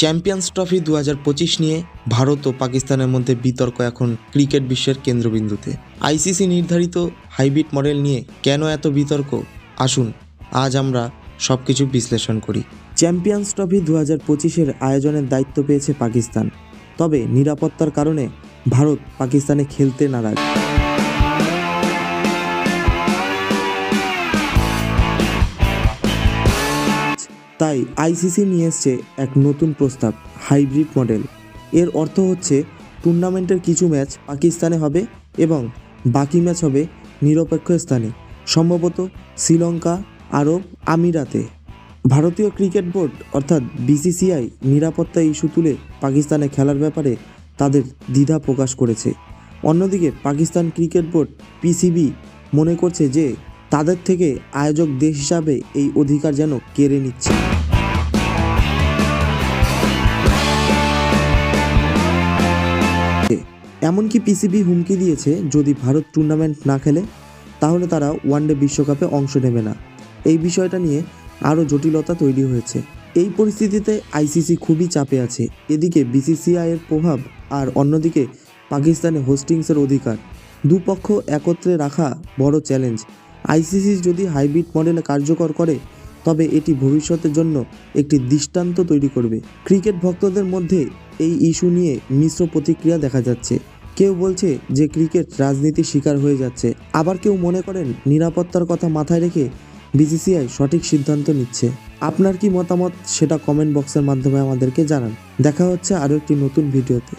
Champions trophy 2025 নিয়ে ভারত ও পাকিস্তানের মধ্যে বিতর্ক এখন ক্রিকেট বিশ্বের কেন্দ্রবিন্দুতে। আইসিসি নির্ধারিত হাইব্রিড মডেল নিয়ে কেন এত বিতর্ক, আসুন আজ আমরা সব কিছু বিশ্লেষণ করি। চ্যাম্পিয়ন্স ট্রফি 2025-এর আয়োজনের দায়িত্ব পেয়েছে পাকিস্তান, তবে নিরাপত্তার কারণে ভারত পাকিস্তানে খেলতে নারাজ। তাই আইসিসি নিয়ে এসছে এক নতুন প্রস্তাব, হাইব্রিড মডেল। এর অর্থ হচ্ছে টুর্নামেন্টের কিছু ম্যাচ পাকিস্তানে হবে এবং বাকি ম্যাচ হবে নিরপেক্ষ স্থানে, সম্ভবত শ্রীলঙ্কা, আরব আমিরাতে। ভারতীয় ক্রিকেট বোর্ড অর্থাৎ বিসিসিআই নিরাপত্তা ইস্যু তুলে পাকিস্তানে খেলার ব্যাপারে তাদের দ্বিধা প্রকাশ করেছে। অন্যদিকে পাকিস্তান ক্রিকেট বোর্ড পিসিবি মনে করছে যে তাদের থেকে আয়োজক দেশ হিসাবে এই অধিকার যেন কেড়ে নিচ্ছে। এমনকি পিসিবি হুমকি দিয়েছে, যদি ভারত টুর্নামেন্ট না খেলে তাহলে তারা ওয়ানডে বিশ্বকাপে অংশ নেবে না। এই বিষয়টা নিয়ে আরও জটিলতা তৈরি হয়েছে। এই পরিস্থিতিতে আইসিসি খুবই চাপে আছে। এদিকে বিসিসিআইয়ের প্রভাব আর অন্যদিকে পাকিস্তানে হোস্টিংসের অধিকার, দুপক্ষ একত্রে রাখা বড় চ্যালেঞ্জ। আইসিসি যদি হাইব্রিড মডেলে কার্যকর করে তবে এটি ভবিষ্যতের জন্য একটি দৃষ্টান্ত তৈরি করবে। ক্রিকেট ভক্তদের মধ্যে এই ইস্যু নিয়ে মিশ্র প্রতিক্রিয়া দেখা যাচ্ছে। কেউ বলছে যে ক্রিকেট রাজনীতির শিকার হয়ে যাচ্ছে, আবার কেউ মনে করেন নিরাপত্তার কথা মাথায় রেখে বিসিসিআই সঠিক সিদ্ধান্ত নিচ্ছে। আপনার কি মতামত সেটা কমেন্ট বক্সের মাধ্যমে আমাদেরকে জানান। দেখা হচ্ছে আরও একটি নতুন ভিডিওতে।